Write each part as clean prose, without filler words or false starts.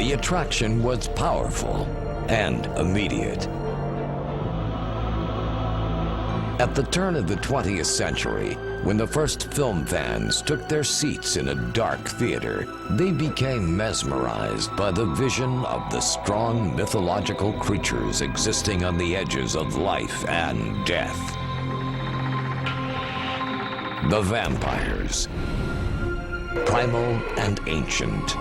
The attraction was powerful and immediate. At the turn of the 20th century, when the first film fans took their seats in a dark theater, they became mesmerized by the vision of the strong mythological creatures existing on the edges of life and death. The vampires, primal and ancient.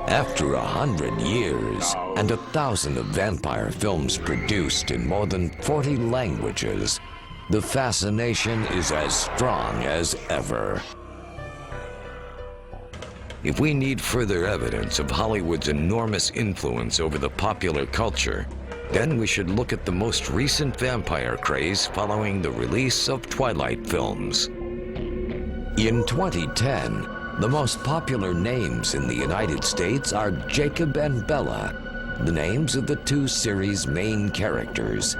After 100 years and 1,000 of vampire films produced in more than 40 languages, the fascination is as strong as ever. If we need further evidence of Hollywood's enormous influence over the popular culture, then we should look at the most recent vampire craze following the release of Twilight films. In 2010, the most popular names in the United States are Jacob and Bella, the names of the two series' main characters.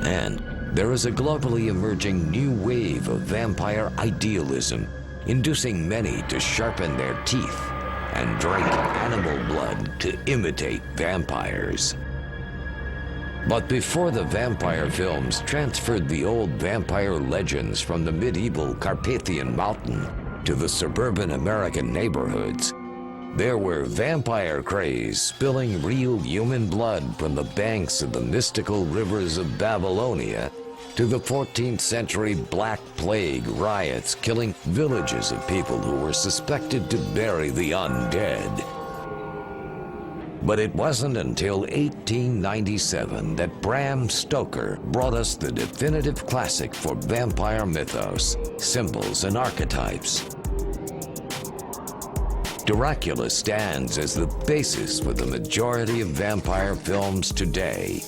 And there is a globally emerging new wave of vampire idealism, inducing many to sharpen their teeth and drink animal blood to imitate vampires. But before the vampire films transferred the old vampire legends from the medieval Carpathian Mountain to the suburban American neighborhoods, there were vampire craze spilling real human blood from the banks of the mystical rivers of Babylonia to the 14th century Black Plague riots killing villages of people who were suspected to bury the undead. But it wasn't until 1897 that Bram Stoker brought us the definitive classic for vampire mythos, symbols, and archetypes. Dracula stands as the basis for the majority of vampire films today.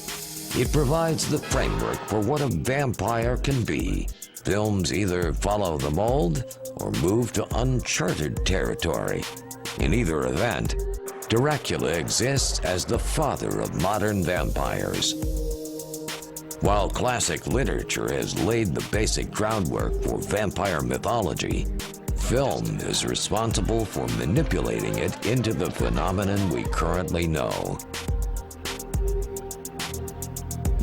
It provides the framework for what a vampire can be. Films either follow the mold or move to uncharted territory. In either event, Dracula exists as the father of modern vampires. While classic literature has laid the basic groundwork for vampire mythology, film is responsible for manipulating it into the phenomenon we currently know.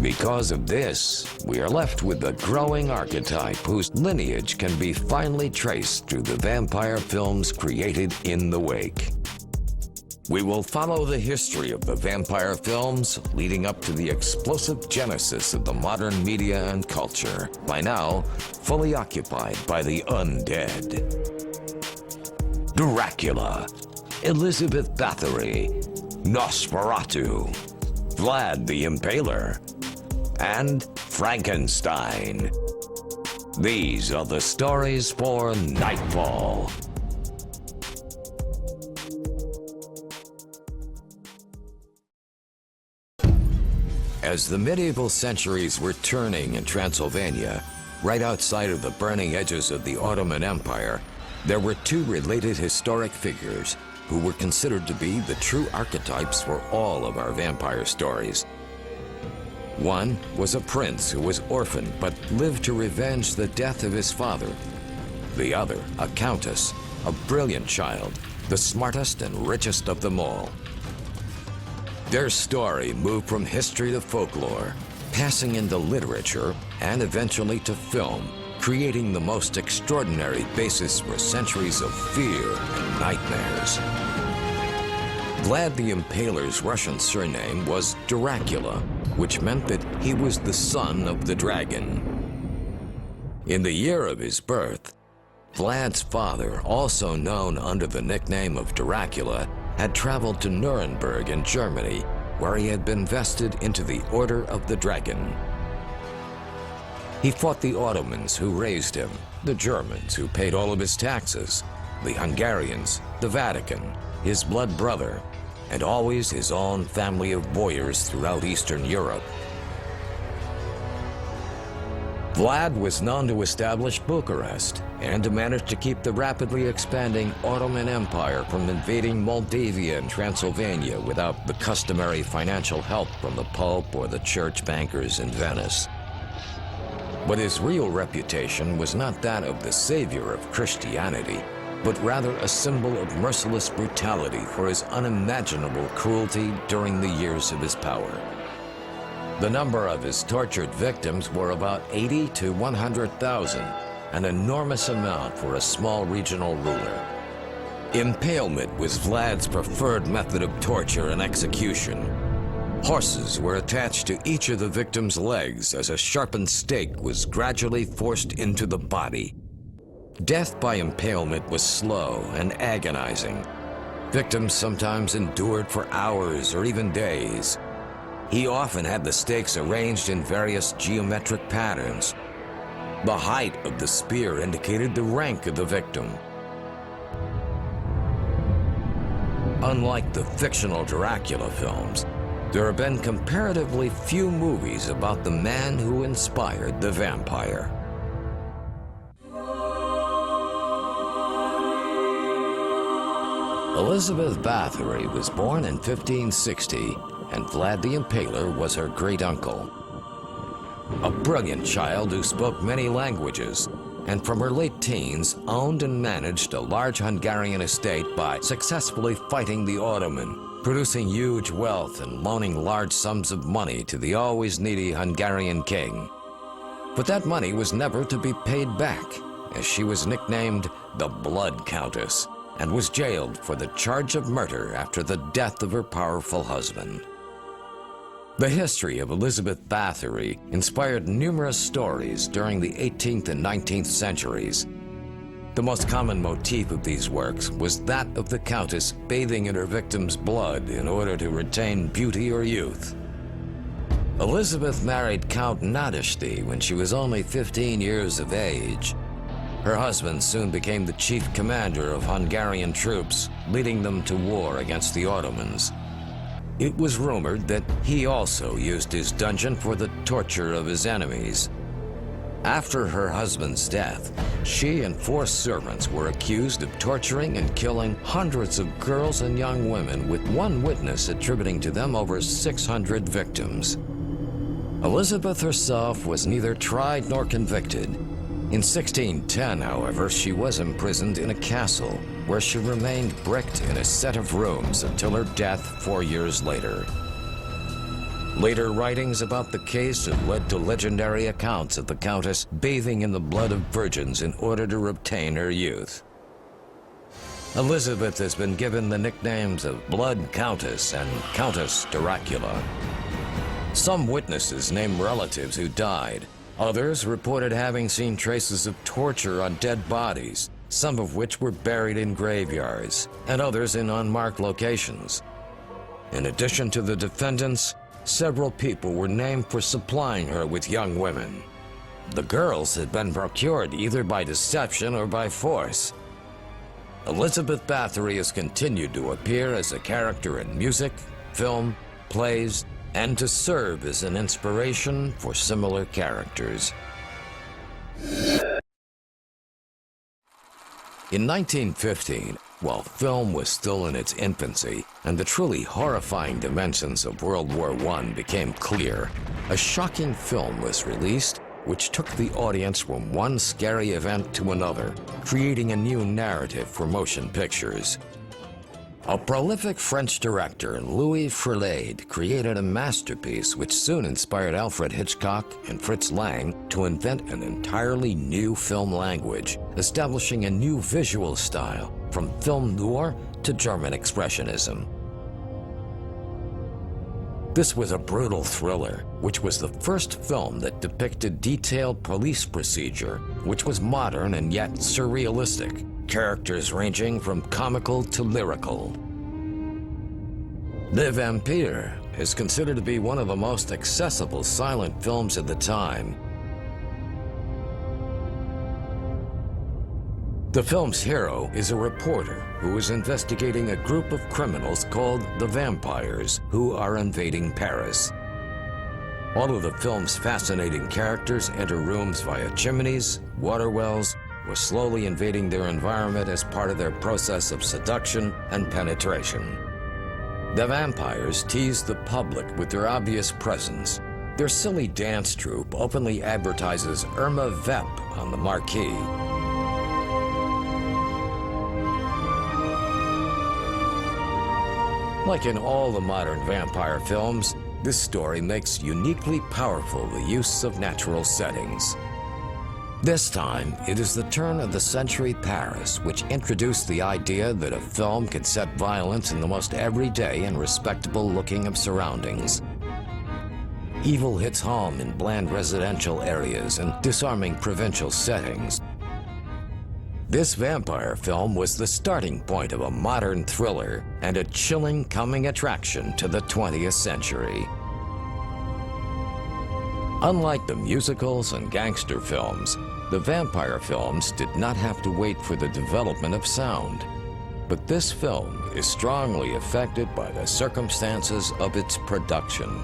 Because of this, we are left with a growing archetype whose lineage can be finely traced through the vampire films created in the wake. We will follow the history of the vampire films leading up to the explosive genesis of the modern media and culture, by now fully occupied by the undead. Dracula, Elizabeth Báthory, Nosferatu, Vlad the Impaler, and Frankenstein. These are the stories for Nightfall. As the medieval centuries were turning in Transylvania, right outside of the burning edges of the Ottoman Empire, there were two related historic figures who were considered to be the true archetypes for all of our vampire stories. One was a prince who was orphaned but lived to revenge the death of his father. The other, a countess, a brilliant child, the smartest and richest of them all. Their story moved from history to folklore, passing into literature and eventually to film, creating the most extraordinary basis for centuries of fear and nightmares. Vlad the Impaler's Russian surname was Dracula, which meant that he was the son of the dragon. In the year of his birth, Vlad's father, also known under the nickname of Dracula, had traveled to Nuremberg in Germany, where he had been vested into the Order of the Dragon. He fought the Ottomans who raised him, the Germans who paid all of his taxes, the Hungarians, the Vatican, his blood brother, and always his own family of warriors throughout Eastern Europe. Vlad was known to establish Bucharest and to manage to keep the rapidly expanding Ottoman Empire from invading Moldavia and Transylvania without the customary financial help from the Pope or the church bankers in Venice. But his real reputation was not that of the savior of Christianity, but rather a symbol of merciless brutality for his unimaginable cruelty during the years of his power. The number of his tortured victims were about 80 to 100,000, an enormous amount for a small regional ruler. Impalement was Vlad's preferred method of torture and execution. Horses were attached to each of the victim's legs as a sharpened stake was gradually forced into the body. Death by impalement was slow and agonizing. Victims sometimes endured for hours or even days. He often had the stakes arranged in various geometric patterns. The height of the spear indicated the rank of the victim. Unlike the fictional Dracula films, there have been comparatively few movies about the man who inspired the vampire. Elizabeth Báthory was born in 1560, and Vlad the Impaler was her great-uncle. A brilliant child who spoke many languages, and from her late teens owned and managed a large Hungarian estate by successfully fighting the Ottoman, producing huge wealth and loaning large sums of money to the always needy Hungarian king. But that money was never to be paid back, as she was nicknamed the Blood Countess, and was jailed for the charge of murder after the death of her powerful husband. The history of Elizabeth Báthory inspired numerous stories during the 18th and 19th centuries. The most common motif of these works was that of the Countess bathing in her victim's blood in order to retain beauty or youth. Elizabeth married Count Nadezhdy when she was only 15 years of age. Her husband soon became the chief commander of Hungarian troops, leading them to war against the Ottomans. It was rumored that he also used his dungeon for the torture of his enemies. After her husband's death, she and 4 servants were accused of torturing and killing hundreds of girls and young women, with one witness attributing to them over 600 victims. Elizabeth herself was neither tried nor convicted. In 1610, however, she was imprisoned in a castle, where she remained bricked in a set of rooms until her death 4 years later. Later writings about the case have led to legendary accounts of the Countess bathing in the blood of virgins in order to retain her youth. Elizabeth has been given the nicknames of Blood Countess and Countess Dracula. Some witnesses named relatives who died. Others reported having seen traces of torture on dead bodies, some of which were buried in graveyards, and others in unmarked locations. In addition to the defendants, several people were named for supplying her with young women. The girls had been procured either by deception or by force. Elizabeth Báthory has continued to appear as a character in music, film, plays, and to serve as an inspiration for similar characters. In 1915, while film was still in its infancy and the truly horrifying dimensions of World War I became clear, a shocking film was released which took the audience from one scary event to another, creating a new narrative for motion pictures. A prolific French director, Louis Frelade, created a masterpiece which soon inspired Alfred Hitchcock and Fritz Lang to invent an entirely new film language, establishing a new visual style, from film noir to German expressionism. This was a brutal thriller, which was the first film that depicted detailed police procedure, which was modern and yet surrealistic, characters ranging from comical to lyrical. Le Vampire is considered to be one of the most accessible silent films of the time. The film's hero is a reporter who is investigating a group of criminals called the Vampires who are invading Paris. All of the film's fascinating characters enter rooms via chimneys, water wells, or slowly invading their environment as part of their process of seduction and penetration. The Vampires tease the public with their obvious presence. Their silly dance troupe openly advertises Irma Vep on the marquee. Like in all the modern vampire films, this story makes uniquely powerful the use of natural settings. This time, it is the turn of the century Paris which introduced the idea that a film could set violence in the most everyday and respectable looking of surroundings. Evil hits home in bland residential areas and disarming provincial settings. This vampire film was the starting point of a modern thriller and a chilling coming attraction to the 20th century. Unlike the musicals and gangster films, the vampire films did not have to wait for the development of sound. But this film is strongly affected by the circumstances of its production.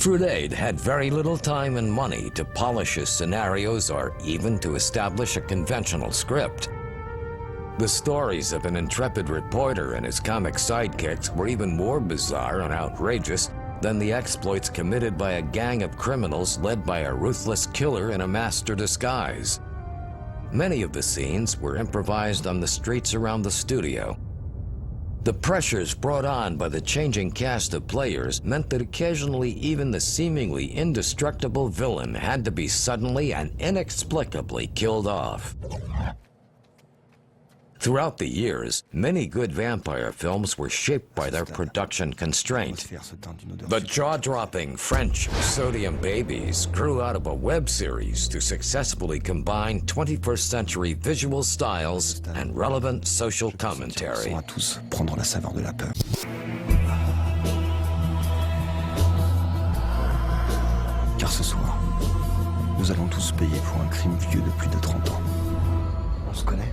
Frulet had very little time and money to polish his scenarios or even to establish a conventional script. The stories of an intrepid reporter and his comic sidekicks were even more bizarre and outrageous than the exploits committed by a gang of criminals led by a ruthless killer in a master disguise. Many of the scenes were improvised on the streets around the studio. The pressures brought on by the changing cast of players meant that occasionally even the seemingly indestructible villain had to be suddenly and inexplicably killed off. Throughout the years, many good vampire films were shaped by their production constraint. The jaw-dropping French Sodium Babies grew out of a web series to successfully combine 21st century visual styles and relevant social commentary. Car ce soir, nous allons tous payer pour un crime vieux de plus de 30 ans. On se connaît ?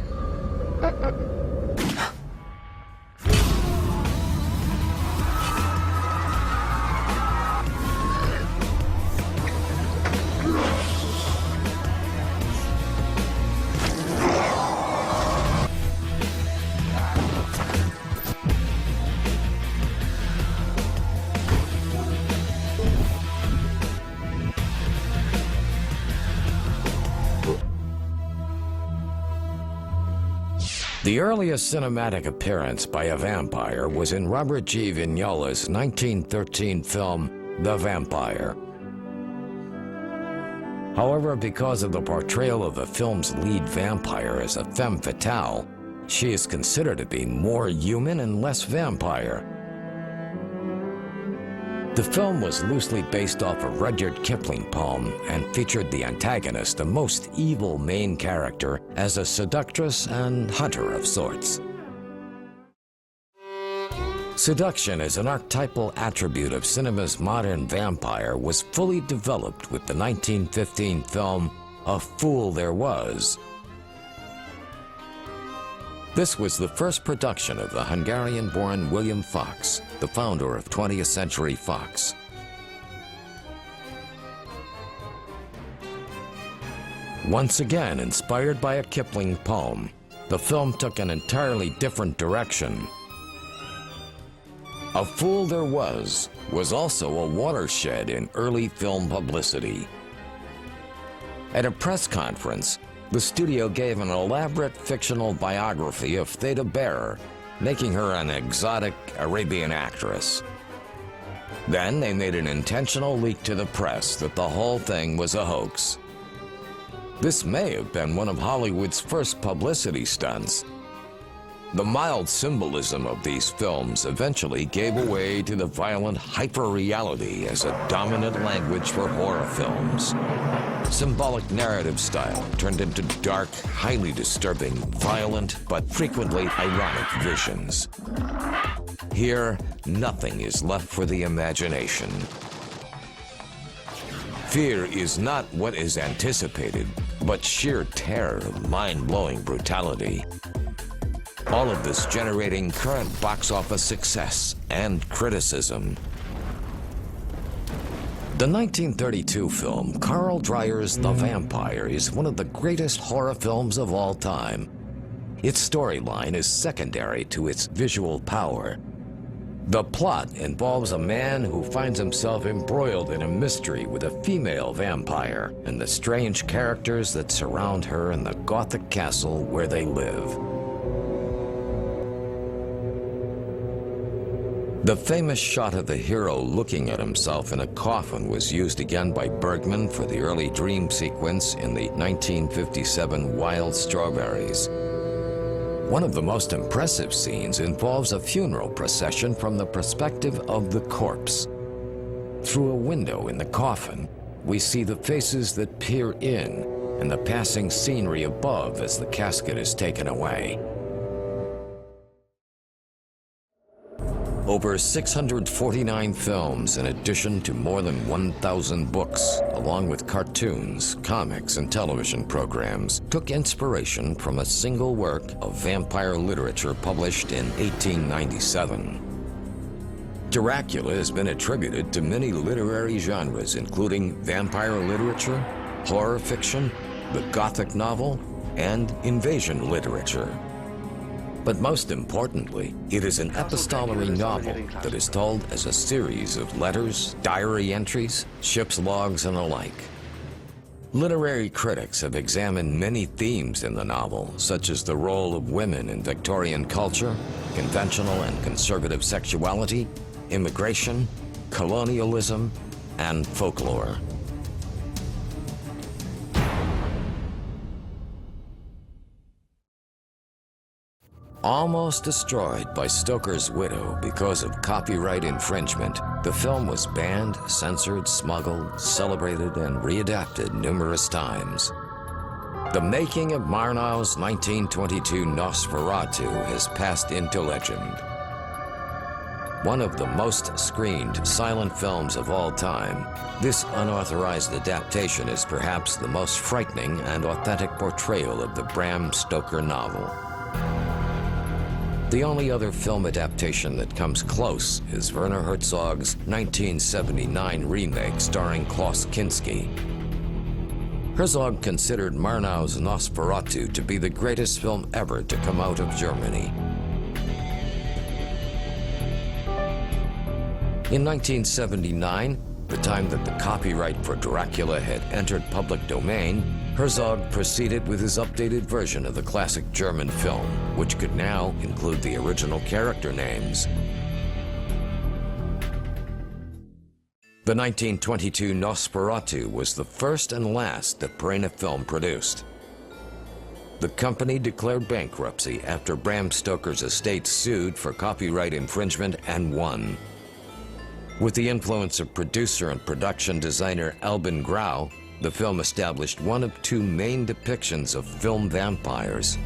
The earliest cinematic appearance by a vampire was in Robert G. Vignola's 1913 film, The Vampire. However, because of the portrayal of the film's lead vampire as a femme fatale, she is considered to be more human and less vampire. The film was loosely based off a Rudyard Kipling poem and featured the antagonist, a most evil main character, as a seductress and hunter of sorts. Seduction as an archetypal attribute of cinema's modern vampire was fully developed with the 1915 film A Fool There Was. This was the first production of the Hungarian-born William Fox, the founder of 20th Century Fox. Once again inspired by a Kipling poem, the film took an entirely different direction. A Fool There Was also a watershed in early film publicity. At a press conference, the studio gave an elaborate fictional biography of Theda Bara, making her an exotic Arabian actress. Then they made an intentional leak to the press that the whole thing was a hoax. This may have been one of Hollywood's first publicity stunts. The mild symbolism of these films eventually gave way to the violent hyper-reality as a dominant language for horror films. Symbolic narrative style turned into dark, highly disturbing, violent, but frequently ironic visions. Here, nothing is left for the imagination. Fear is not what is anticipated, but sheer terror, mind-blowing brutality. All of this generating current box office success and criticism. The 1932 film Carl Dreyer's The Vampire is one of the greatest horror films of all time. Its storyline is secondary to its visual power. The plot involves a man who finds himself embroiled in a mystery with a female vampire and the strange characters that surround her in the Gothic castle where they live. The famous shot of the hero looking at himself in a coffin was used again by Bergman for the early dream sequence in the 1957 Wild Strawberries. One of the most impressive scenes involves a funeral procession from the perspective of the corpse. Through a window in the coffin, we see the faces that peer in and the passing scenery above as the casket is taken away. Over 649 films, in addition to more than 1,000 books, along with cartoons, comics, and television programs, took inspiration from a single work of vampire literature published in 1897. Dracula has been attributed to many literary genres, including vampire literature, horror fiction, the Gothic novel, and invasion literature. But most importantly, it is an epistolary novel that is told as a series of letters, diary entries, ship's logs, and the like. Literary critics have examined many themes in the novel, such as the role of women in Victorian culture, conventional and conservative sexuality, immigration, colonialism, and folklore. Almost destroyed by Stoker's widow because of copyright infringement, the film was banned, censored, smuggled, celebrated, and readapted numerous times. The making of Murnau's 1922 Nosferatu has passed into legend. One of the most screened silent films of all time, this unauthorized adaptation is perhaps the most frightening and authentic portrayal of the Bram Stoker novel. The only other film adaptation that comes close is Werner Herzog's 1979 remake starring Klaus Kinski. Herzog considered Murnau's Nosferatu to be the greatest film ever to come out of Germany. In 1979, the time that the copyright for Dracula had entered public domain, Herzog proceeded with his updated version of the classic German film, which could now include the original character names. The 1922 Nosferatu was the first and last that Piranha Film produced. The company declared bankruptcy after Bram Stoker's estate sued for copyright infringement and won. With the influence of producer and production designer Albin Grau, the film established one of two main depictions of film vampires.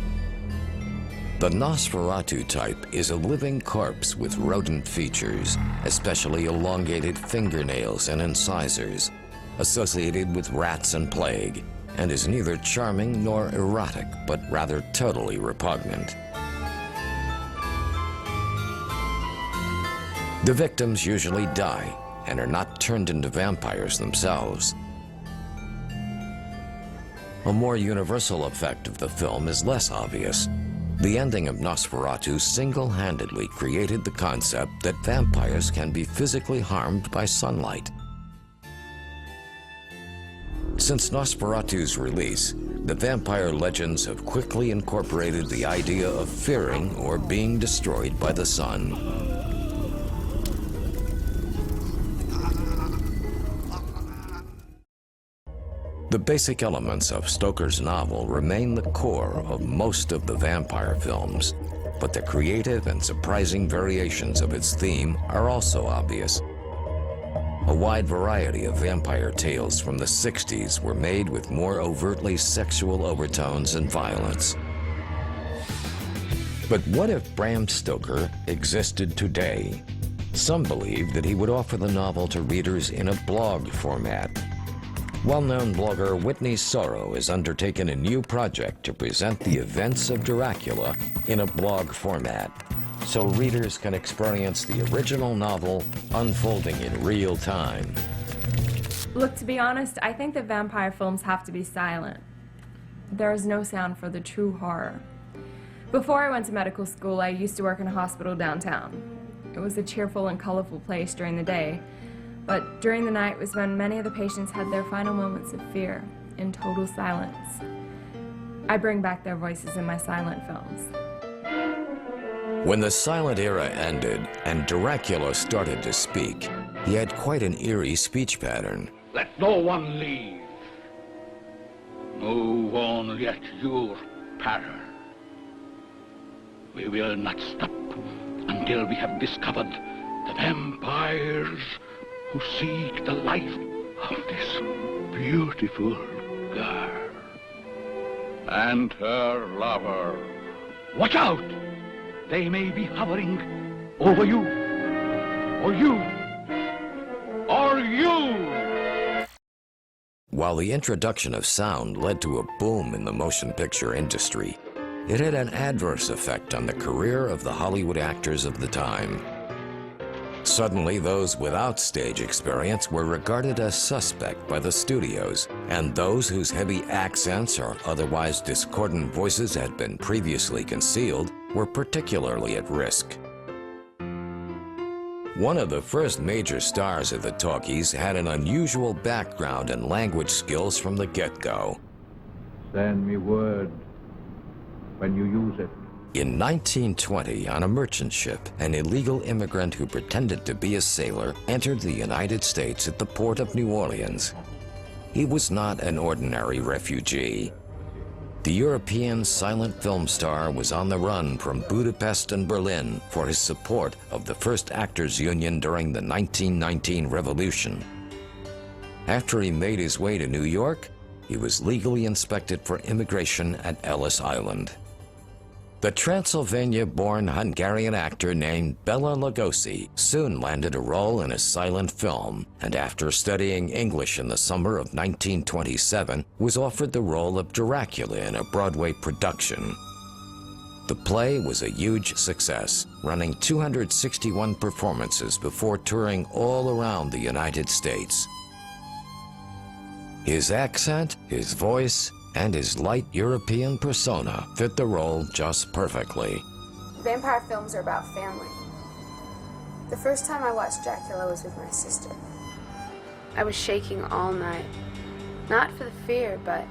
The Nosferatu type is a living corpse with rodent features, especially elongated fingernails and incisors, associated with rats and plague, and is neither charming nor erotic, but rather totally repugnant. The victims usually die and are not turned into vampires themselves. A more universal effect of the film is less obvious. The ending of Nosferatu single-handedly created the concept that vampires can be physically harmed by sunlight. Since Nosferatu's release, the vampire legends have quickly incorporated the idea of fearing or being destroyed by the sun. The basic elements of Stoker's novel remain the core of most of the vampire films, but the creative and surprising variations of its theme are also obvious. A wide variety of vampire tales from the 60s were made with more overtly sexual overtones and violence. But what if Bram Stoker existed today? Some believe that he would offer the novel to readers in a blog format. Well-known blogger Whitney Sorrow has undertaken a new project to present the events of Dracula in a blog format, so readers can experience the original novel unfolding in real time. Look, to be honest, I think that vampire films have to be silent. There is no sound for the true horror. Before I went to medical school, I used to work in a hospital downtown. It was a cheerful and colorful place during the day, but during the night was when many of the patients had their final moments of fear in total silence. I bring back their voices in my silent films. When the silent era ended and Dracula started to speak, he had quite an eerie speech pattern. Let no one leave. No one let your pattern. We will not stop until we have discovered the vampires who seek the life of this beautiful girl and her lover. Watch out! They may be hovering over you, or you, or you! While the introduction of sound led to a boom in the motion picture industry, it had an adverse effect on the career of the Hollywood actors of the time. Suddenly, those without stage experience were regarded as suspect by the studios, and those whose heavy accents or otherwise discordant voices had been previously concealed were particularly at risk. One of the first major stars of the talkies had an unusual background and language skills from the get-go. Send me word when you use it. In 1920, on a merchant ship, an illegal immigrant who pretended to be a sailor entered the United States at the port of New Orleans. He was not an ordinary refugee. The European silent film star was on the run from Budapest and Berlin for his support of the First Actors Union during the 1919 Revolution. After he made his way to New York, he was legally inspected for immigration at Ellis Island. The Transylvania-born Hungarian actor named Bela Lugosi soon landed a role in a silent film, and after studying English in the summer of 1927, was offered the role of Dracula in a Broadway production. The play was a huge success, running 261 performances before touring all around the United States. His accent, his voice, and his light European persona fit the role just perfectly. Vampire films are about family. The first time I watched Dracula was with my sister. I was shaking all night, not for the fear, but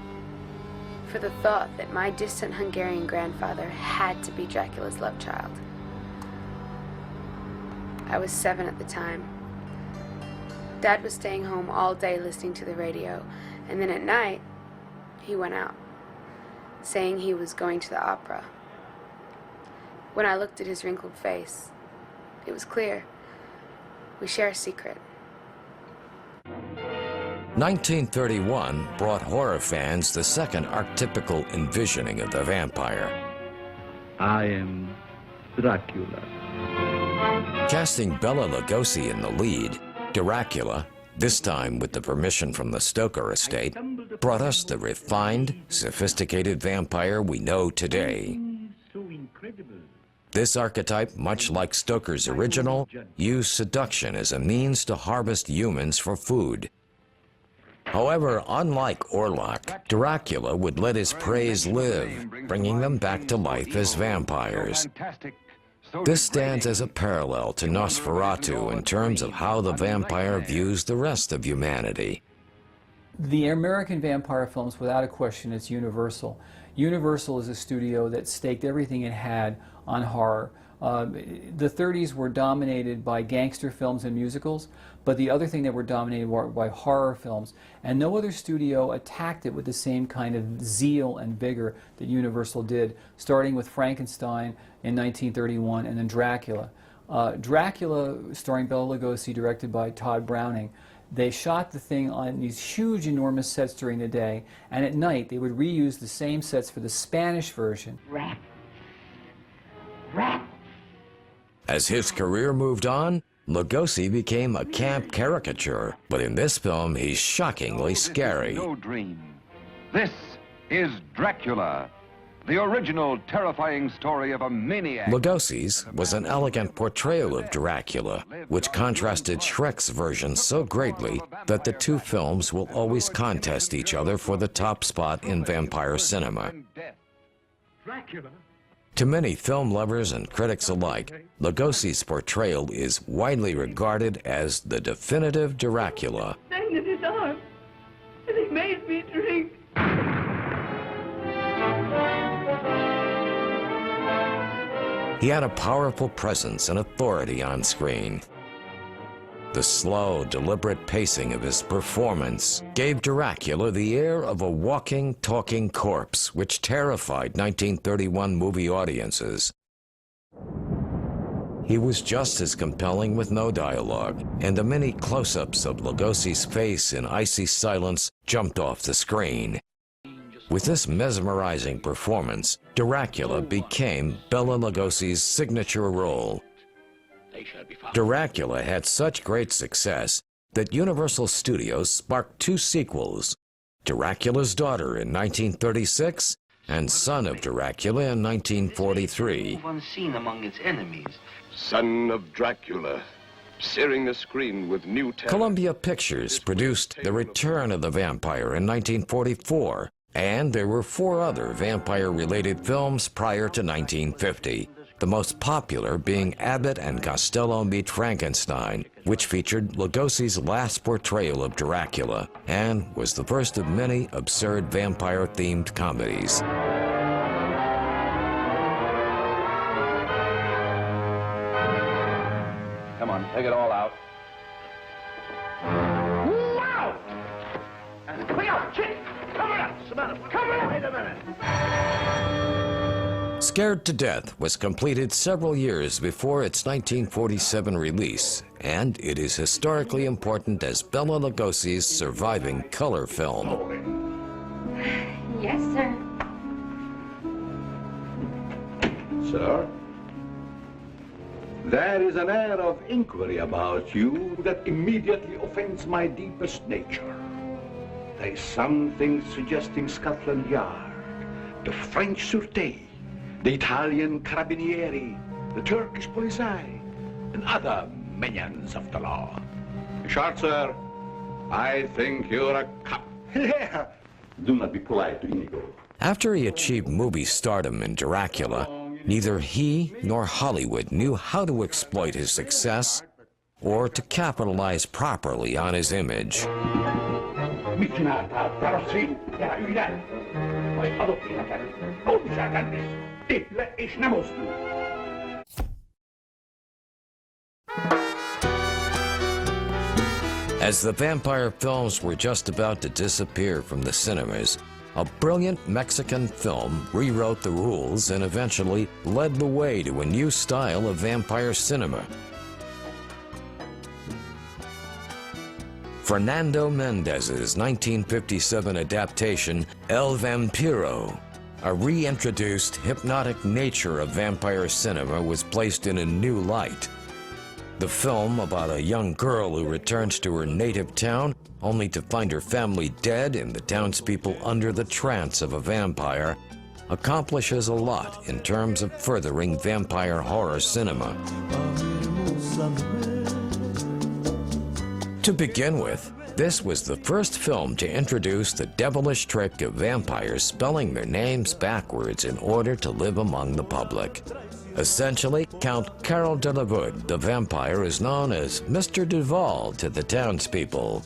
for the thought that my distant Hungarian grandfather had to be Dracula's love child. I was 7 at the time. Dad was staying home all day listening to the radio, and then at night, he went out, saying he was going to the opera. When I looked at his wrinkled face, it was clear. We share a secret. 1931 brought horror fans the second archetypical envisioning of the vampire. I am Dracula. Casting Bela Lugosi in the lead, Dracula, this time with the permission from the Stoker estate, brought us the refined, sophisticated vampire we know today. This archetype, much like Stoker's original, used seduction as a means to harvest humans for food. However, unlike Orlok, Dracula would let his prey live, bringing them back to life as vampires. This stands as a parallel to Nosferatu in terms of how the vampire views the rest of humanity. The American vampire films, without a question, it's Universal. Universal is a studio that staked everything it had on horror. The 30s were dominated by gangster films and musicals, but the other thing that were dominated were by horror films. And no other studio attacked it with the same kind of zeal and vigor that Universal did, starting with Frankenstein in 1931 and then Dracula. Dracula, starring Bela Lugosi, directed by Todd Browning, they shot the thing on these huge, enormous sets during the day, and at night they would reuse the same sets for the Spanish version. Rat. Rat. As his career moved on, Lugosi became a camp caricature, but in this film he's shockingly scary. No dream. This is Dracula, the original terrifying story of a maniac. Lugosi's was an elegant portrayal of Dracula, which contrasted Shrek's version so greatly that the two films will always contest each other for the top spot in vampire cinema. Dracula? To many film lovers and critics alike, Lugosi's portrayal is widely regarded as the definitive Dracula. Sang in his arms, and he made me drink. He had a powerful presence and authority on screen. The slow, deliberate pacing of his performance gave Dracula the air of a walking, talking corpse, which terrified 1931 movie audiences. He was just as compelling with no dialogue, and the many close-ups of Lugosi's face in icy silence jumped off the screen. With this mesmerizing performance, Dracula became Bela Lugosi's signature role. Dracula had such great success that Universal Studios sparked two sequels, Dracula's Daughter in 1936 and Son of Dracula in 1943. One seen among its enemies. Son of Dracula, searing the screen with new terror. Columbia Pictures produced The Return of the Vampire in 1944, and there were 4 other vampire-related films prior to 1950. The most popular being Abbott and Costello Meet Frankenstein, which featured Lugosi's last portrayal of Dracula and was the first of many absurd vampire-themed comedies. Come on, take it all out. Wow! Look out, chick! Cover up, Samantha! Cover up! Wait a minute! Scared to Death was completed several years before its 1947 release, and it is historically important as Bela Lugosi's surviving color film. Yes, sir. Sir, there is an air of inquiry about you that immediately offends my deepest nature. There is something suggesting Scotland Yard, the French Sûreté, the Italian Carabinieri, the Turkish Police, and other minions of the law. Short, sir, I think you're a cop. Do not be polite to Inigo. After he achieved movie stardom in Dracula, neither he nor Hollywood knew how to exploit his success or to capitalize properly on his image. As the vampire films were just about to disappear from the cinemas, a brilliant Mexican film rewrote the rules and eventually led the way to a new style of vampire cinema. Fernando Mendez's 1957 adaptation, El Vampiro, a reintroduced hypnotic nature of vampire cinema, was placed in a new light. The film, about a young girl who returns to her native town only to find her family dead and the townspeople under the trance of a vampire, accomplishes a lot in terms of furthering vampire horror cinema. To begin with, this was the first film to introduce the devilish trick of vampires spelling their names backwards in order to live among the public. Essentially, Count Carol de la Wood, the vampire, is known as Mr. Duval to the townspeople.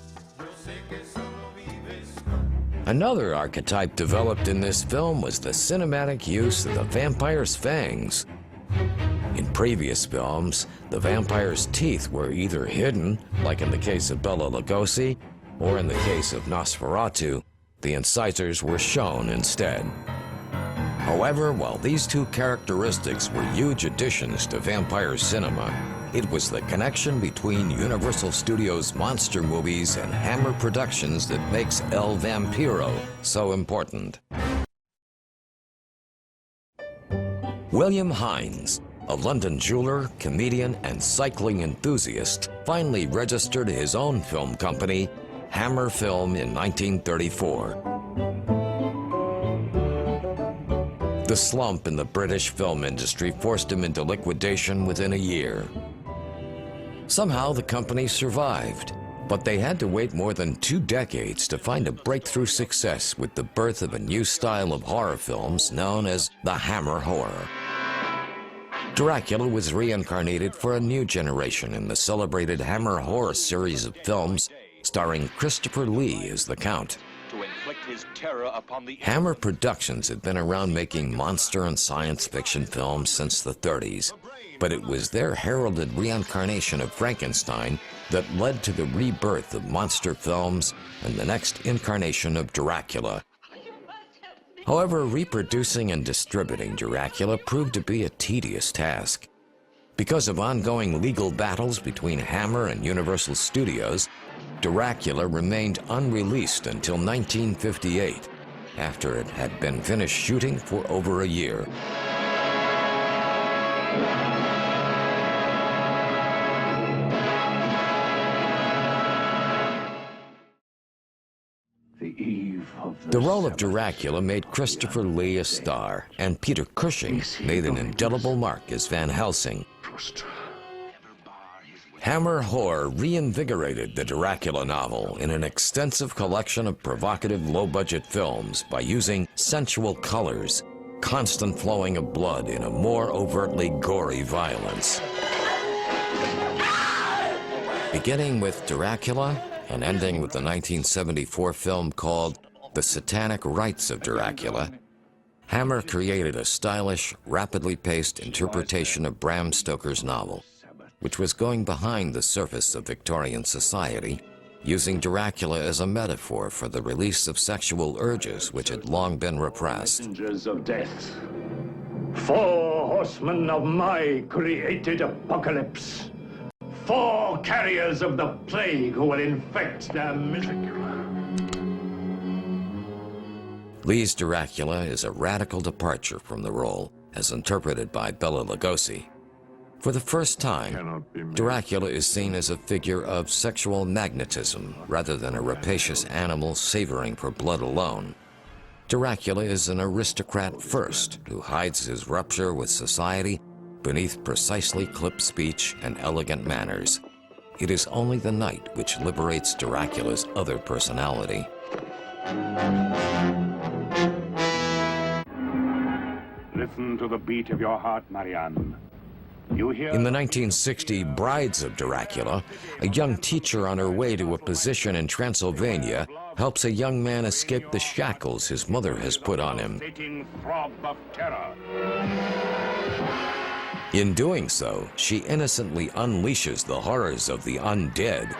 Another archetype developed in this film was the cinematic use of the vampire's fangs. In previous films, the vampire's teeth were either hidden, like in the case of Bela Lugosi, or in the case of Nosferatu, the incisors were shown instead. However, while these two characteristics were huge additions to vampire cinema, it was the connection between Universal Studios' monster movies and Hammer Productions that makes El Vampiro so important. William Hines, a London jeweler, comedian, and cycling enthusiast, finally registered his own film company, Hammer Film, in 1934. The slump in the British film industry forced him into liquidation within a year. Somehow the company survived, but they had to wait more than 2 decades to find a breakthrough success with the birth of a new style of horror films known as the Hammer horror. Dracula was reincarnated for a new generation in the celebrated Hammer horror series of films starring Christopher Lee as the Count. To inflict his terror upon the Hammer Productions had been around making monster and science fiction films since the 30s, but it was their heralded reincarnation of Frankenstein that led to the rebirth of monster films and the next incarnation of Dracula. However, reproducing and distributing Dracula proved to be a tedious task. Because of ongoing legal battles between Hammer and Universal Studios, Dracula remained unreleased until 1958, after it had been finished shooting for over a year. The role of Dracula made Christopher Lee a star, and Peter Cushing made an indelible mark as Van Helsing. Hammer Horror reinvigorated the Dracula novel in an extensive collection of provocative low-budget films by using sensual colors, constant flowing of blood in a more overtly gory violence. Beginning with Dracula and ending with the 1974 film called The Satanic Rites of Dracula, Hammer created a stylish, rapidly paced interpretation of Bram Stoker's novel, which was going behind the surface of Victorian society, using Dracula as a metaphor for the release of sexual urges which had long been repressed. Messengers of death. 4 horsemen of my created apocalypse. 4 carriers of the plague who will infect their Dracula. Lee's Dracula is a radical departure from the role, as interpreted by Bela Lugosi. For the first time, Dracula is seen as a figure of sexual magnetism rather than a rapacious animal savoring for blood alone. Dracula is an aristocrat first who hides his rupture with society beneath precisely clipped speech and elegant manners. It is only the night which liberates Dracula's other personality. Listen to the beat of your heart, Marianne. You hear? In the 1960 Brides of Dracula, a young teacher on her way to a position in Transylvania helps a young man escape the shackles his mother has put on him. Throb of terror. In doing so, she innocently unleashes the horrors of the undead.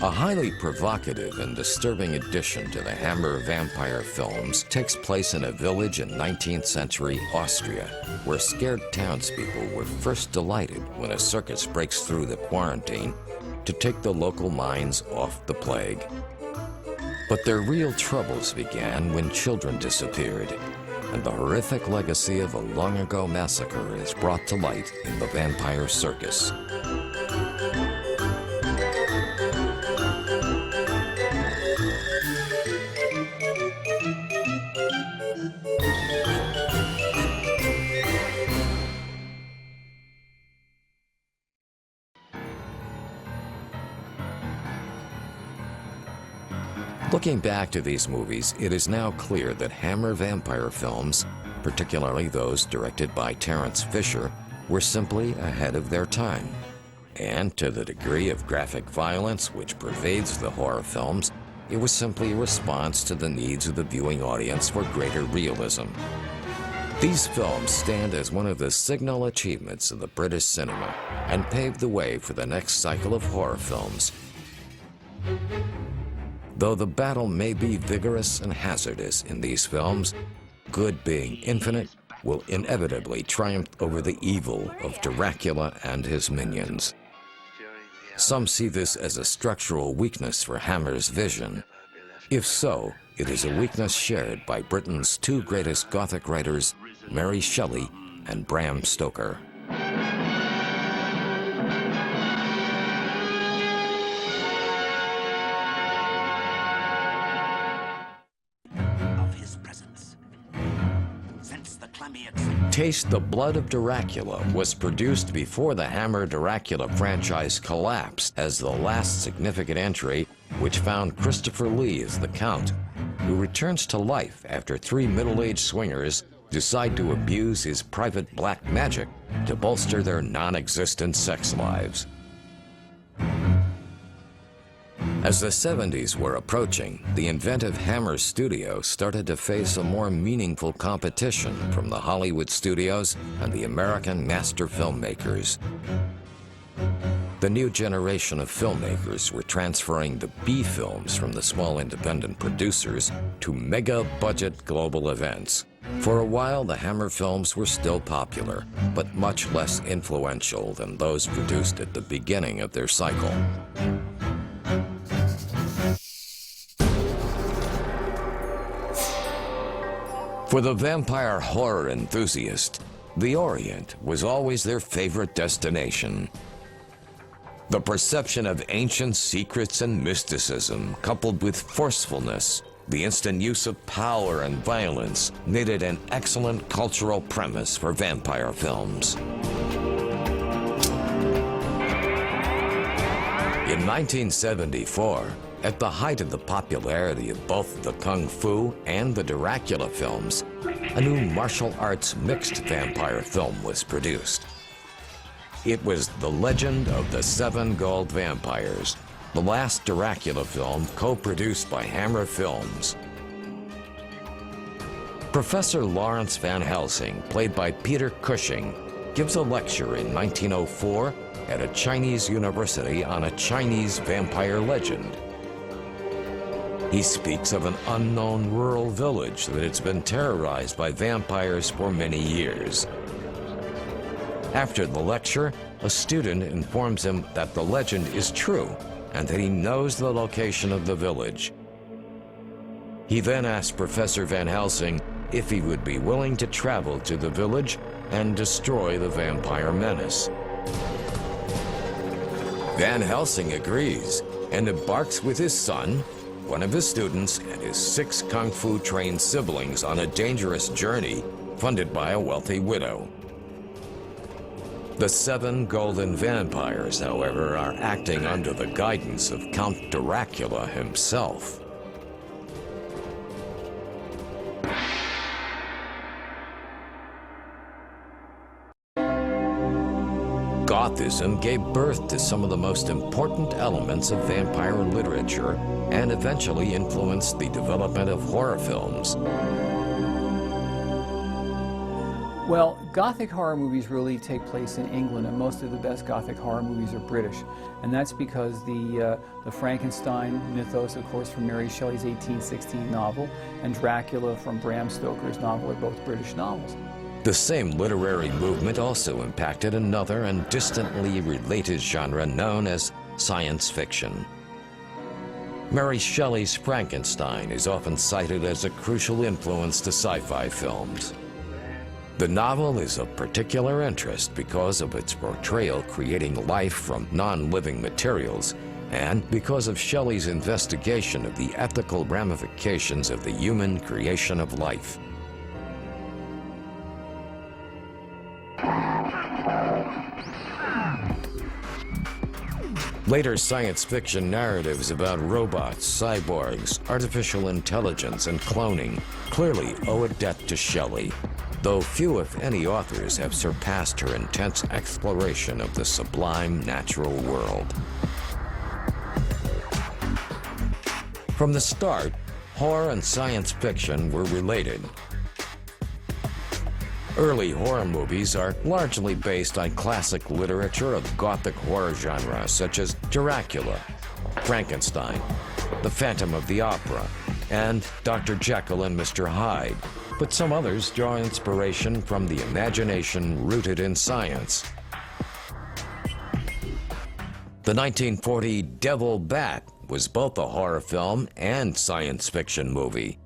A highly provocative and disturbing addition to the Hammer vampire films takes place in a village in 19th century Austria, where scared townspeople were first delighted when a circus breaks through the quarantine to take the local minds off the plague. But their real troubles began when children disappeared, and the horrific legacy of a long-ago massacre is brought to light in the vampire circus. Looking back to these movies, it is now clear that Hammer vampire films, particularly those directed by Terence Fisher, were simply ahead of their time. And to the degree of graphic violence which pervades the horror films, it was simply a response to the needs of the viewing audience for greater realism. These films stand as one of the signal achievements of the British cinema and paved the way for the next cycle of horror films. Though the battle may be vigorous and hazardous in these films, good being infinite will inevitably triumph over the evil of Dracula and his minions. Some see this as a structural weakness for Hammer's vision. If so, it is a weakness shared by Britain's two greatest Gothic writers, Mary Shelley and Bram Stoker. Taste the Blood of Dracula was produced before the Hammer Dracula franchise collapsed as the last significant entry, which found Christopher Lee as the Count, who returns to life after three middle-aged swingers decide to abuse his private black magic to bolster their non-existent sex lives. As the 70s were approaching, the inventive Hammer studio started to face a more meaningful competition from the Hollywood studios and the American master filmmakers. The new generation of filmmakers were transferring the B films from the small independent producers to mega-budget global events. For a while, the Hammer films were still popular, but much less influential than those produced at the beginning of their cycle. For the vampire horror enthusiast, the Orient was always their favorite destination. The perception of ancient secrets and mysticism, coupled with forcefulness, the instant use of power and violence, knitted an excellent cultural premise for vampire films. In 1974, at the height of the popularity of both the Kung Fu and the Dracula films, a new martial arts mixed vampire film was produced. It was The Legend of the Seven Gold Vampires, the last Dracula film co-produced by Hammer Films. Professor Lawrence Van Helsing, played by Peter Cushing, gives a lecture in 1904 at a Chinese university on a Chinese vampire legend. He speaks of an unknown rural village that has been terrorized by vampires for many years. After the lecture, a student informs him that the legend is true and that he knows the location of the village. He then asks Professor Van Helsing if he would be willing to travel to the village and destroy the vampire menace. Van Helsing agrees and embarks with his son, one of his students, and his 6 kung fu trained siblings on a dangerous journey funded by a wealthy widow. The 7 golden vampires, however, are acting under the guidance of Count Dracula himself. Gothism gave birth to some of the most important elements of vampire literature and eventually influenced the development of horror films. Well, Gothic horror movies really take place in England, and most of the best Gothic horror movies are British. And that's because the Frankenstein mythos, of course, from Mary Shelley's 1816 novel, and Dracula from Bram Stoker's novel are both British novels. The same literary movement also impacted another and distantly related genre known as science fiction. Mary Shelley's Frankenstein is often cited as a crucial influence to sci-fi films. The novel is of particular interest because of its portrayal creating life from non-living materials and because of Shelley's investigation of the ethical ramifications of the human creation of life. Later science fiction narratives about robots, cyborgs, artificial intelligence, and cloning clearly owe a debt to Shelley, though few, if any, authors have surpassed her intense exploration of the sublime natural world. From the start, horror and science fiction were related. Early horror movies are largely based on classic literature of Gothic horror genre, such as Dracula, Frankenstein, The Phantom of the Opera, and Dr. Jekyll and Mr. Hyde. But some others draw inspiration from the imagination rooted in science. The 1940 Devil Bat was both a horror film and science fiction movie.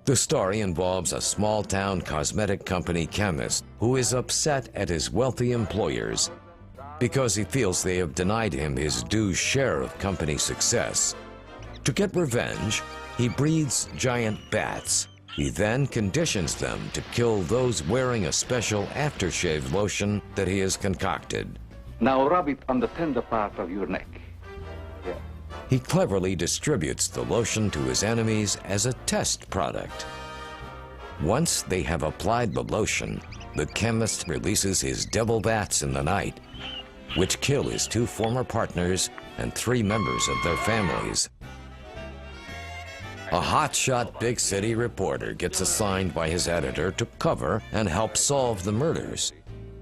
The story involves a small-town cosmetic company chemist who is upset at his wealthy employers because he feels they have denied him his due share of company success. To get revenge, he breeds giant bats. He then conditions them to kill those wearing a special aftershave lotion that he has concocted. Now rub it on the tender part of your neck. Yeah. He cleverly distributes the lotion to his enemies as a test product. Once they have applied the lotion, the chemist releases his devil bats in the night, which kill his 2 former partners and 3 members of their families. A hotshot big city reporter gets assigned by his editor to cover and help solve the murders.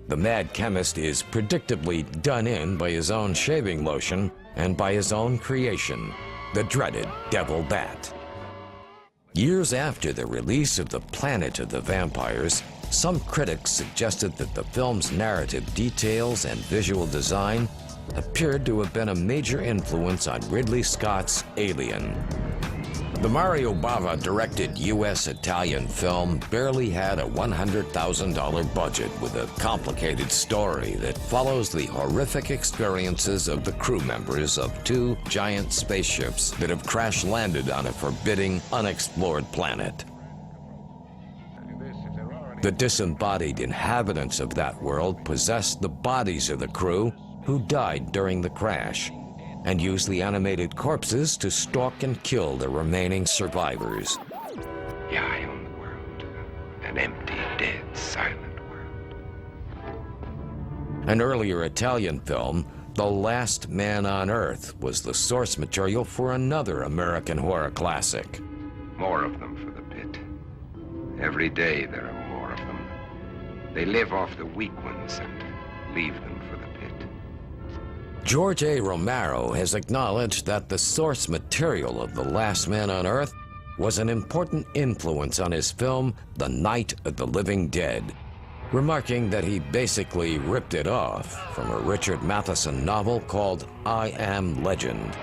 The mad chemist is predictably done in by his own shaving lotion and by his own creation, the dreaded Devil Bat. Years after the release of The Planet of the Vampires, some critics suggested that the film's narrative details and visual design appeared to have been a major influence on Ridley Scott's Alien. The Mario Bava directed US-Italian film barely had a $100,000 budget with a complicated story that follows the horrific experiences of the crew members of 2 giant spaceships that have crash-landed on a forbidding, unexplored planet. The disembodied inhabitants of that world possess the bodies of the crew who died during the crash, and use the animated corpses to stalk and kill the remaining survivors. Yeah, I own the world. An empty, dead, silent world. An earlier Italian film, The Last Man on Earth, was the source material for another American horror classic. More of them for the pit. Every day there are more of them. They live off the weak ones and leave them for the pit. George A. Romero has acknowledged that the source material of The Last Man on Earth was an important influence on his film The Night of the Living Dead, remarking that he basically ripped it off from a Richard Matheson novel called I Am Legend.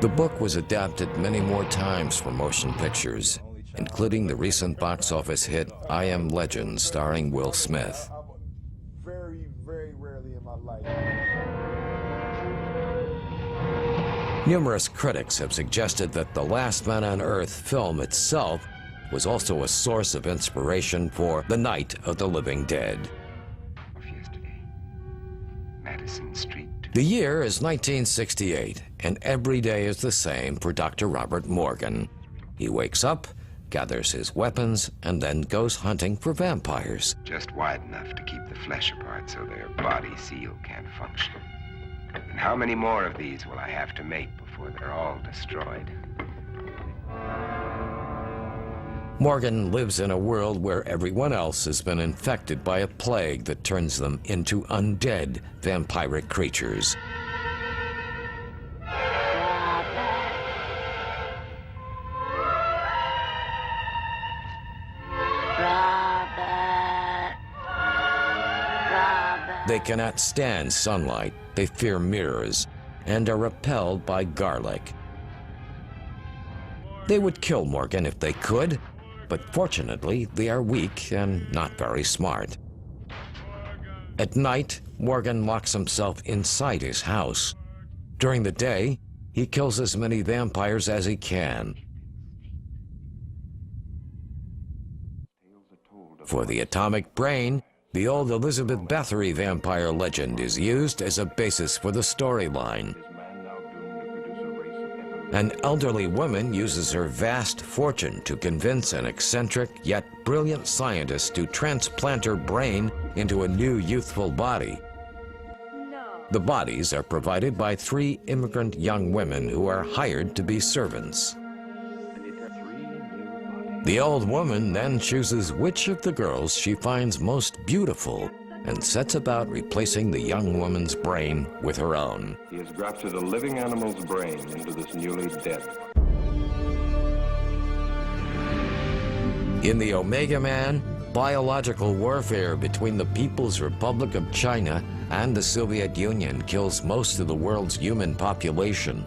The book was adapted many more times for motion pictures, including the recent box office hit I Am Legend starring Will Smith. Numerous critics have suggested that the Last Man on Earth film itself was also a source of inspiration for The Night of the Living Dead. Yesterday, Madison Street. The year is 1968, and every day is the same for Dr. Robert Morgan. He wakes up, gathers his weapons, and then goes hunting for vampires. Just wide enough to keep the flesh apart so their body seal can't function. And how many more of these will I have to make before they're all destroyed? Morgan lives in a world where everyone else has been infected by a plague that turns them into undead vampiric creatures. They cannot stand sunlight, they fear mirrors, and are repelled by garlic. They would kill Morgan if they could, but fortunately they are weak and not very smart. At night, Morgan locks himself inside his house. During the day, he kills as many vampires as he can. For the atomic brain, the old Elizabeth Báthory vampire legend is used as a basis for the storyline. An elderly woman uses her vast fortune to convince an eccentric yet brilliant scientist to transplant her brain into a new youthful body. The bodies are provided by 3 immigrant young women who are hired to be servants. The old woman then chooses which of the girls she finds most beautiful and sets about replacing the young woman's brain with her own. He has grafted a living animal's brain into this newly dead. In the Omega Man, biological warfare between the People's Republic of China and the Soviet Union kills most of the world's human population.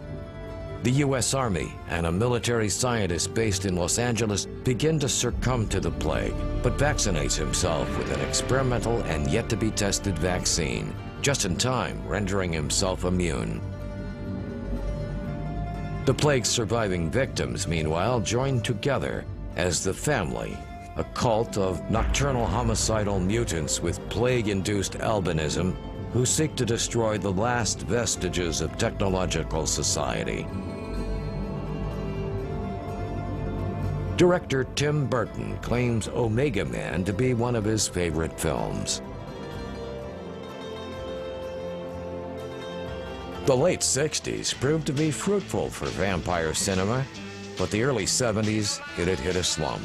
The U.S. Army and a military scientist based in Los Angeles begin to succumb to the plague, but vaccinates himself with an experimental and yet-to-be-tested vaccine, just in time, rendering himself immune. The plague's surviving victims, meanwhile, join together as the Family, a cult of nocturnal homicidal mutants with plague-induced albinism who seek to destroy the last vestiges of technological society. Director Tim Burton claims Omega Man to be one of his favorite films. The late 60s proved to be fruitful for vampire cinema, but the early 70s it had hit a slump.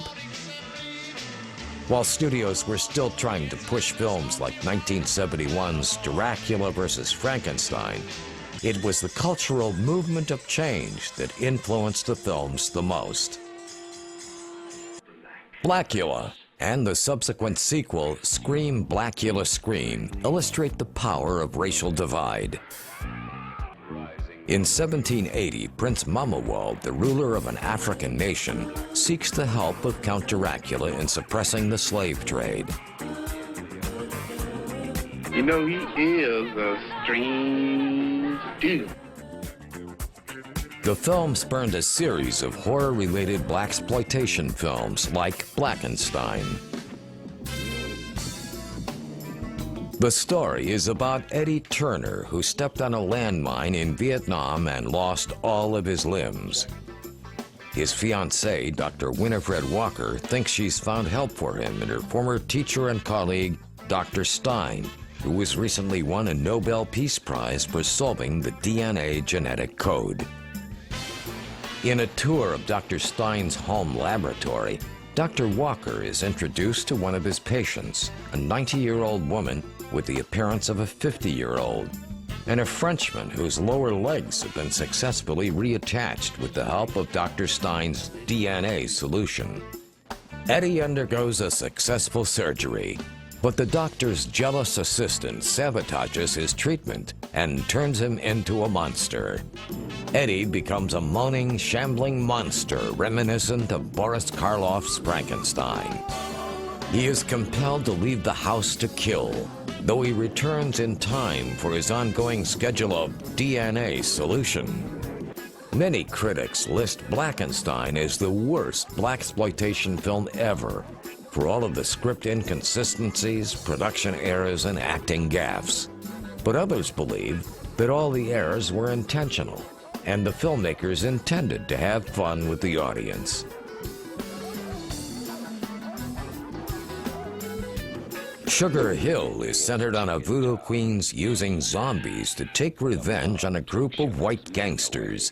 While studios were still trying to push films like 1971's Dracula vs. Frankenstein, it was the cultural movement of change that influenced the films the most. Blackula and the subsequent sequel, Scream Blackula Scream, illustrate the power of racial divide. In 1780, Prince Mamawald, the ruler of an African nation, seeks the help of Count Dracula in suppressing the slave trade. You know, he is a strange dude. The film spurned a series of horror-related blaxploitation films like Blackenstein. The story is about Eddie Turner, who stepped on a landmine in Vietnam and lost all of his limbs. His fiancée, Dr. Winifred Walker, thinks she's found help for him in her former teacher and colleague, Dr. Stein, who was recently won a Nobel Peace Prize for solving the DNA genetic code. In a tour of Dr. Stein's home laboratory, Dr. Walker is introduced to one of his patients, a 90-year-old woman with the appearance of a 50-year-old, and a Frenchman whose lower legs have been successfully reattached with the help of Dr. Stein's DNA solution. Eddie undergoes a successful surgery, but the doctor's jealous assistant sabotages his treatment and turns him into a monster. Eddie becomes a moaning, shambling monster reminiscent of Boris Karloff's Frankenstein. He is compelled to leave the house to kill, though he returns in time for his ongoing schedule of DNA solution. Many critics list Blackenstein as the worst blaxploitation film ever, for all of the script inconsistencies, production errors, and acting gaffes. But others believe that all the errors were intentional, and the filmmakers intended to have fun with the audience. Sugar Hill is centered on a voodoo queen's using zombies to take revenge on a group of white gangsters.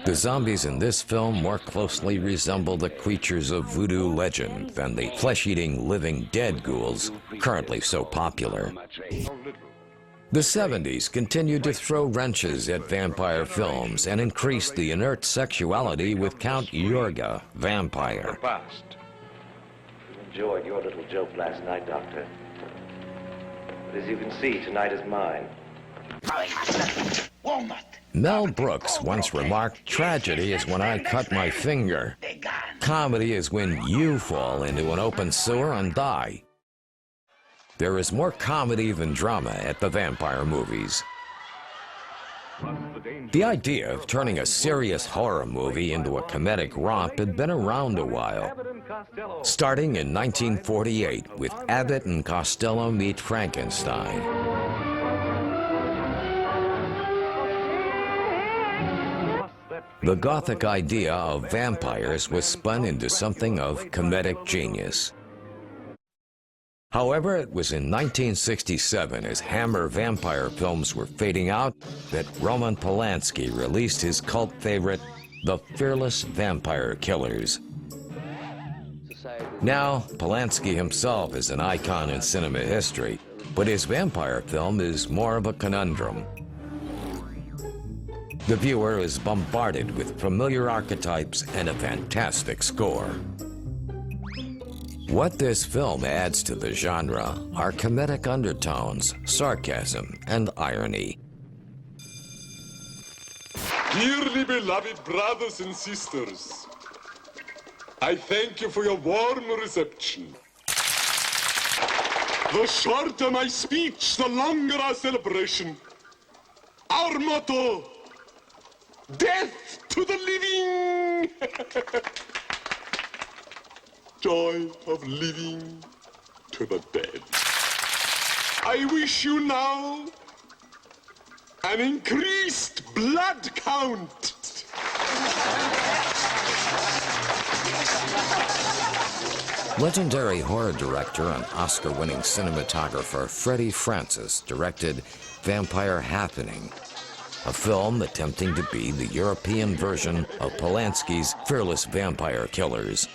The zombies in this film more closely resemble the creatures of voodoo legend than the flesh-eating living dead ghouls currently so popular. The 70s continued to throw wrenches at vampire films and increased the inert sexuality with Count Yorga, Vampire. Enjoyed your little joke last night, Doctor. But as you can see, tonight is mine. Mel Brooks once remarked, "Tragedy is when I cut my finger. Comedy is when you fall into an open sewer and die." There is more comedy than drama at the vampire movies. The idea of turning a serious horror movie into a comedic romp had been around a while, starting in 1948 with Abbott and Costello Meet Frankenstein. The Gothic idea of vampires was spun into something of comedic genius. However, it was in 1967, as Hammer vampire films were fading out, that Roman Polanski released his cult favorite, The Fearless Vampire Killers. Now, Polanski himself is an icon in cinema history, but his vampire film is more of a conundrum. The viewer is bombarded with familiar archetypes and a fantastic score. What this film adds to the genre are comedic undertones, sarcasm, and irony. Dearly beloved brothers and sisters, I thank you for your warm reception. The shorter my speech, the longer our celebration. Our motto, death to the living! Joy of living to the dead. I wish you now an increased blood count. Legendary horror director and Oscar-winning cinematographer Freddie Francis directed Vampire Happening, a film attempting to be the European version of Polanski's Fearless Vampire Killers.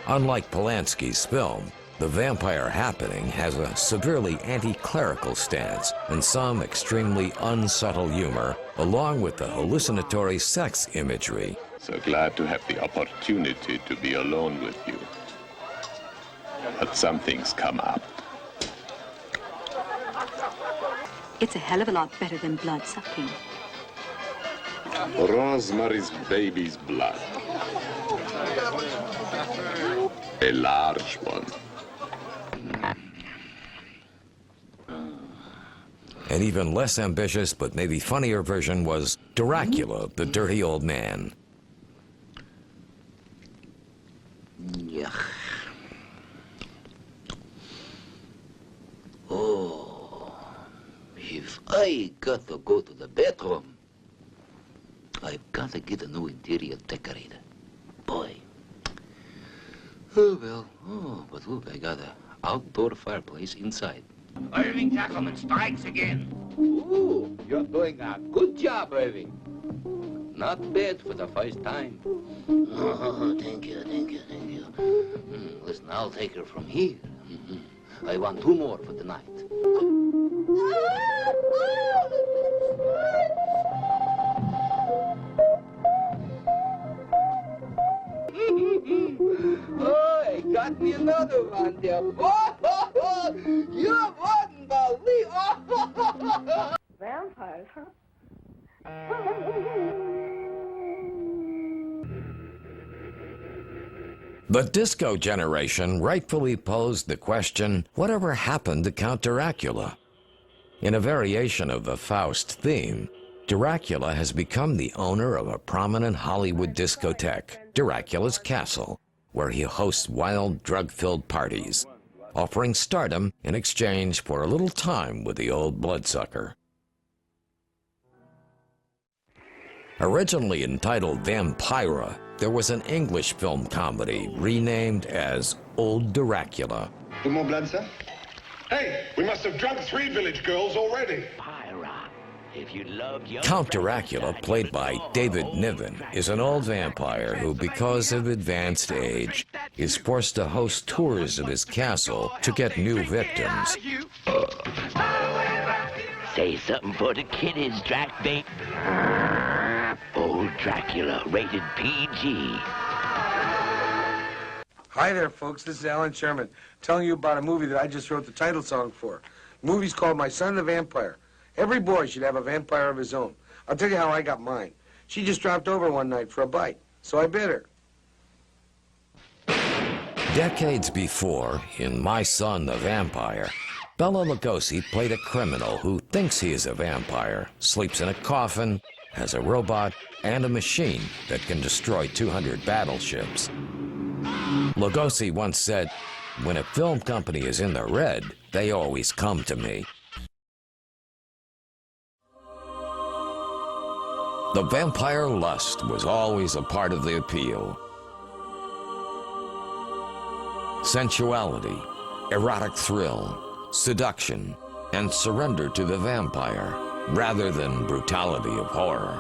Unlike Polanski's film, The Vampire Happening has a severely anti-clerical stance and some extremely unsubtle humor, along with the hallucinatory sex imagery. So glad to have the opportunity to be alone with you. But some things come up. It's a hell of a lot better than blood sucking. Rosemary's baby's blood. A large one. An even less ambitious but maybe funnier version was Dracula, the Dirty Old Man. Oh, if I got to go to the bedroom, I've got to get a new interior decorator. Boy. Oh, well, but look, I got an outdoor fireplace inside. Irving Tackleman strikes again. Ooh, you're doing a good job, Irving. Not bad for the first time. Oh, thank you. Listen, I'll take her from here. I want 2 more for the night. Oh, I got me another one there. Oh, you wouldn't believe. Oh. Vampires, huh? The disco generation rightfully posed the question, whatever happened to Count Dracula? In a variation of the Faust theme, Dracula has become the owner of a prominent Hollywood discotheque, Dracula's Castle, where he hosts wild, drug-filled parties, offering stardom in exchange for a little time with the old bloodsucker. Originally entitled Vampira, there was an English film comedy renamed as Old Dracula. The more blood, sir? Hey, we must have drugged 3 village girls already. Count Dracula, played by David Niven, is an old vampire who, because of advanced age, is forced to host tours of his castle to get new victims. Say something for the kiddies, Drac Bait. Old Dracula, rated PG. Hi there, folks. This is Alan Sherman, telling you about a movie that I just wrote the title song for. The movie's called My Son the Vampire. Every boy should have a vampire of his own. I'll tell you how I got mine. She just dropped over one night for a bite, so I bit her. Decades before, in My Son the Vampire, Bela Lugosi played a criminal who thinks he is a vampire, sleeps in a coffin, has a robot, and a machine that can destroy 200 battleships. Lugosi once said, "When a film company is in the red, they always come to me." The vampire lust was always a part of the appeal. Sensuality, erotic thrill, seduction, and surrender to the vampire, rather than brutality of horror.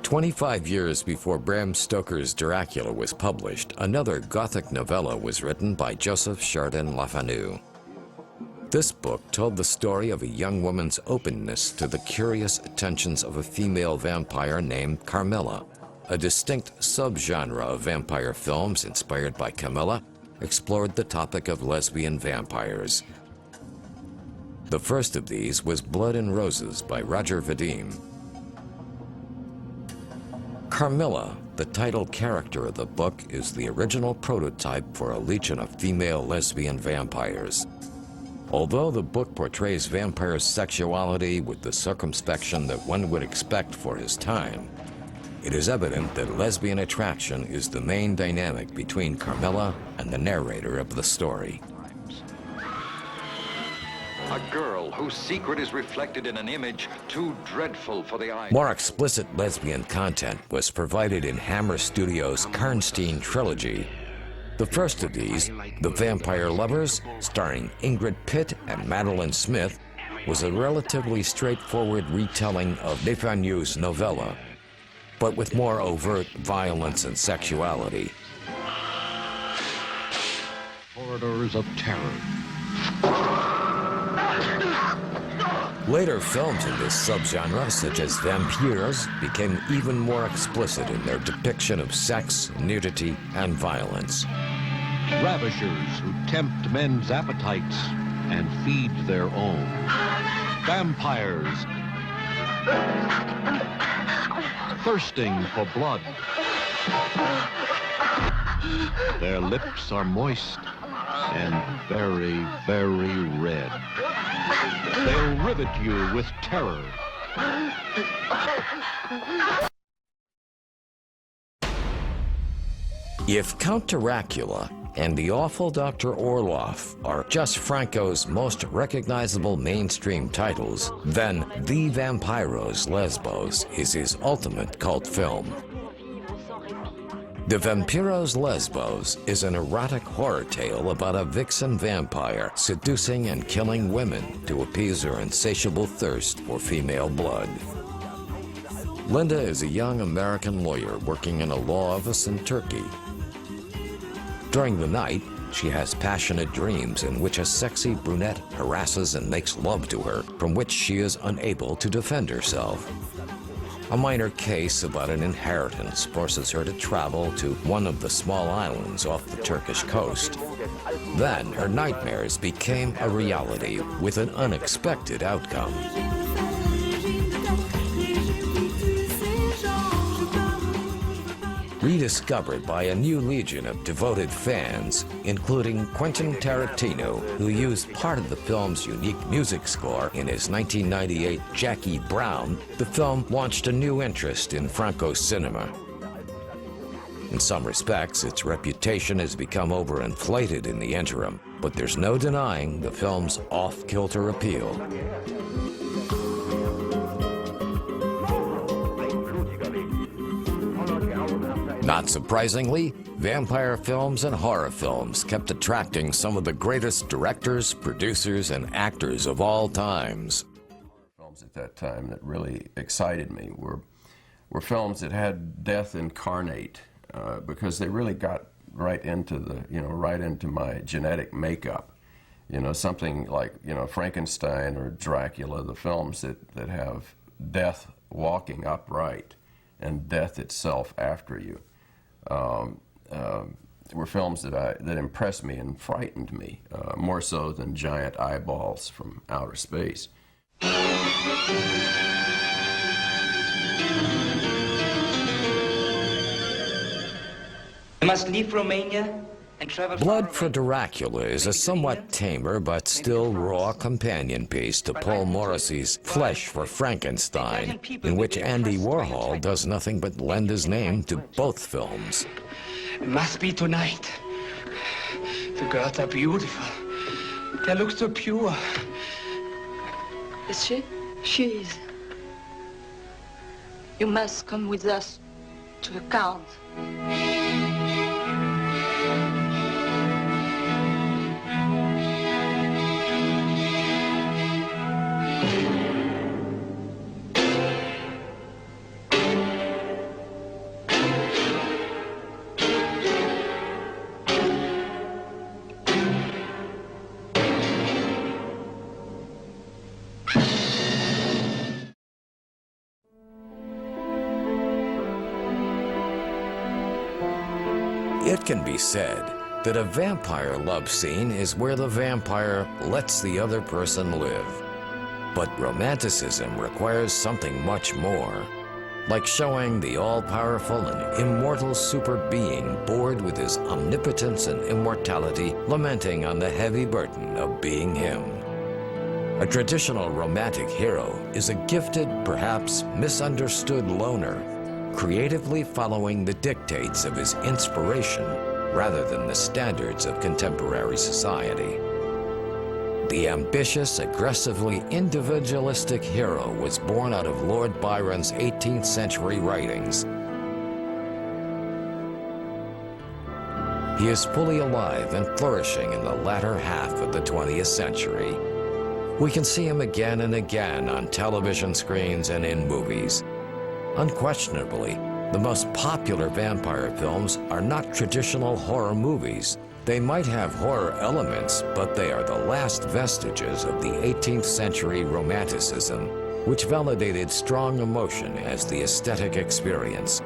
"25 years before Bram Stoker's Dracula was published, another Gothic novella was written by Joseph Chardin Lefanu. This book told the story of a young woman's openness to the curious attentions of a female vampire named Carmilla. A distinct subgenre of vampire films inspired by Camilla explored the topic of lesbian vampires. The first of these was Blood and Roses by Roger Vadim. Carmilla, the title character of the book, is the original prototype for a legion of female lesbian vampires. Although the book portrays vampire sexuality with the circumspection that one would expect for his time, it is evident that lesbian attraction is the main dynamic between Carmilla and the narrator of the story. A girl whose secret is reflected in an image too dreadful for the eye. More explicit lesbian content was provided in Hammer Studios' Karnstein trilogy. The first of these, The Vampire Lovers, starring Ingrid Pitt and Madeline Smith, was a relatively straightforward retelling of Defagnu's novella, but with more overt violence and sexuality. Corridors of terror. Later films in this subgenre, such as Vampires, became even more explicit in their depiction of sex, nudity, and violence. Ravishers who tempt men's appetites and feed their own. Vampires thirsting for blood. Their lips are moist and very, very red. They'll rivet you with terror. If Count Dracula and the Awful Dr. Orloff are just Franco's most recognizable mainstream titles, then The Vampiros Lesbos is his ultimate cult film. The Vampiros Lesbos is an erotic horror tale about a vixen vampire seducing and killing women to appease her insatiable thirst for female blood. Linda is a young American lawyer working in a law office in Turkey. During the night, she has passionate dreams in which a sexy brunette harasses and makes love to her, from which she is unable to defend herself. A minor case about an inheritance forces her to travel to one of the small islands off the Turkish coast. Then her nightmares became a reality with an unexpected outcome. Rediscovered by a new legion of devoted fans, including Quentin Tarantino, who used part of the film's unique music score in his 1998 Jackie Brown, the film launched a new interest in Franco cinema. In some respects, its reputation has become overinflated in the interim, but there's no denying the film's off-kilter appeal. Not surprisingly, vampire films and horror films kept attracting some of the greatest directors, producers, and actors of all times. Films at that time that really excited me were films that had death incarnate, because they really got right into right into my genetic makeup. Something like Frankenstein or Dracula, the films that have death walking upright and death itself after you. Were films that impressed me and frightened me, more so than giant eyeballs from outer space. We must leave Romania and travel. Blood for Dracula is a somewhat tamer but still raw companion piece to Paul Morrissey's Flesh for Frankenstein, in which Andy Warhol does nothing but lend his name to both films. It must be tonight. The girls are beautiful. They look so pure. Is she? She is. You must come with us Tu veux 40. It can be said that a vampire love scene is where the vampire lets the other person live. But romanticism requires something much more, like showing the all-powerful and immortal super being bored with his omnipotence and immortality, lamenting on the heavy burden of being him. A traditional romantic hero is a gifted, perhaps misunderstood loner, creatively following the dictates of his inspiration rather than the standards of contemporary society. The ambitious, aggressively individualistic hero was born out of Lord Byron's 18th century writings. He is fully alive and flourishing in the latter half of the 20th century. We can see him again and again on television screens and in movies. Unquestionably, the most popular vampire films are not traditional horror movies. They might have horror elements, but they are the last vestiges of the 18th century Romanticism, which validated strong emotion as the aesthetic experience,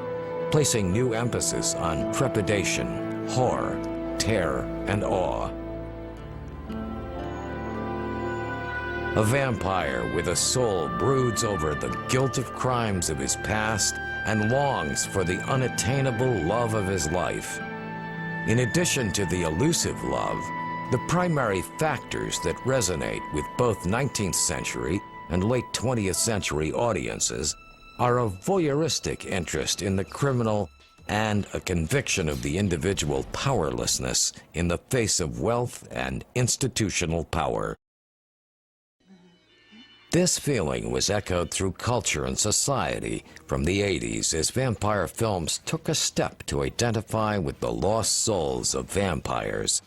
placing new emphasis on trepidation, horror, terror, and awe. A vampire with a soul broods over the guilt of crimes of his past and longs for the unattainable love of his life. In addition to the elusive love, the primary factors that resonate with both 19th century and late 20th century audiences are a voyeuristic interest in the criminal and a conviction of the individual powerlessness in the face of wealth and institutional power. This feeling was echoed through culture and society from the 80s as vampire films took a step to identify with the lost souls of vampires.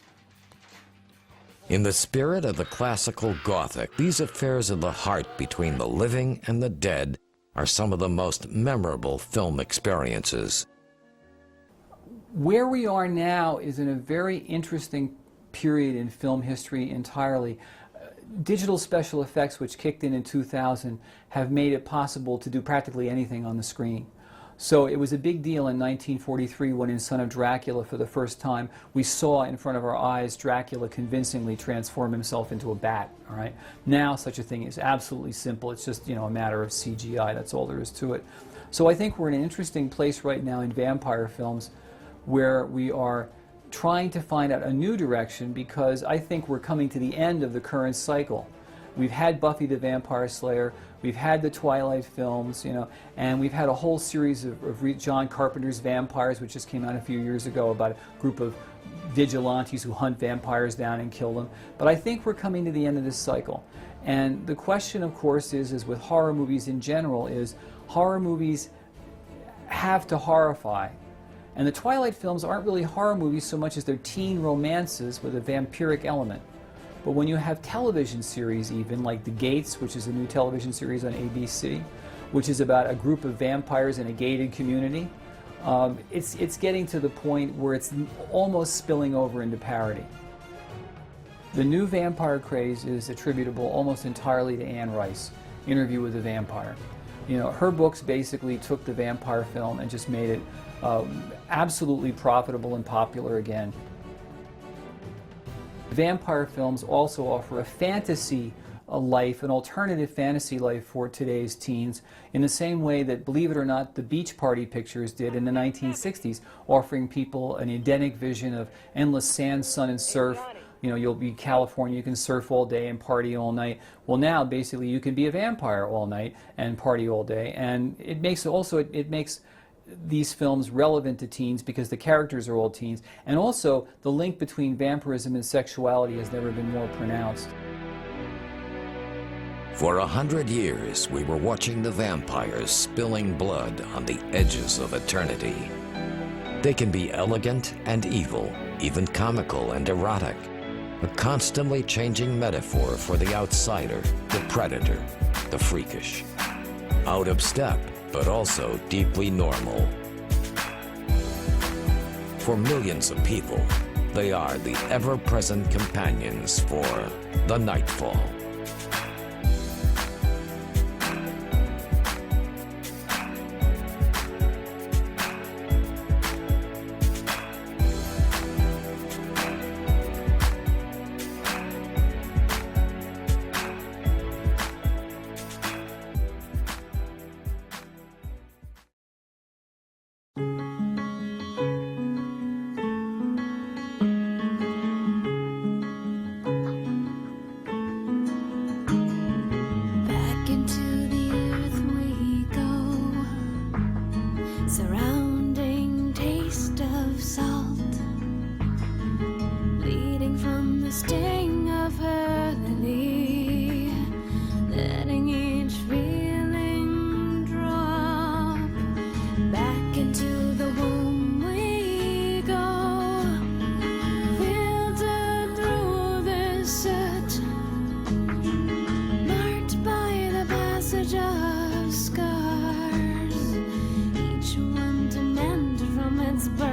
In the spirit of the classical Gothic, these affairs of the heart between the living and the dead are some of the most memorable film experiences. Where we are now is in a very interesting period in film history entirely. Digital special effects, which kicked in 2000, have made it possible to do practically anything on the screen. So it was a big deal in 1943 when in Son of Dracula, for the first time, we saw in front of our eyes Dracula convincingly transform himself into a bat. All right? Now such a thing is absolutely simple. It's just, a matter of CGI. That's all there is to it. So I think we're in an interesting place right now in vampire films where we are trying to find out a new direction, because I think we're coming to the end of the current cycle. We've had Buffy the Vampire Slayer, we've had the Twilight films, and we've had a whole series of John Carpenter's Vampires, which just came out a few years ago, about a group of vigilantes who hunt vampires down and kill them. But I think we're coming to the end of this cycle. And the question, of course, is with horror movies in general, is horror movies have to horrify. And the Twilight films aren't really horror movies so much as they're teen romances with a vampiric element. But when you have television series even, like The Gates, which is a new television series on ABC, which is about a group of vampires in a gated community, it's getting to the point where it's almost spilling over into parody. The new vampire craze is attributable almost entirely to Anne Rice, Interview with a Vampire. Her books basically took the vampire film and just made it absolutely profitable and popular again. Vampire films also offer a fantasy life, an alternative fantasy life for today's teens, in the same way that, believe it or not, the beach party pictures did in the 1960s, offering people an Edenic vision of endless sand, sun, and surf. You'll be in California, you can surf all day and party all night. Well, now, basically, you can be a vampire all night and party all day. And it makes these films relevant to teens because the characters are all teens. And also, the link between vampirism and sexuality has never been more pronounced. For 100 years, we were watching the vampires spilling blood on the edges of eternity. They can be elegant and evil, even comical and erotic. A constantly changing metaphor for the outsider, the predator, the freakish. Out of step, but also deeply normal. For millions of people, they are the ever-present companions for the Nightfall. Surrounding taste of salt, bleeding from the sting of her lily, letting each feeling drop back into the womb we go, filtered through this soot, marked by the passage of scars. It's birth.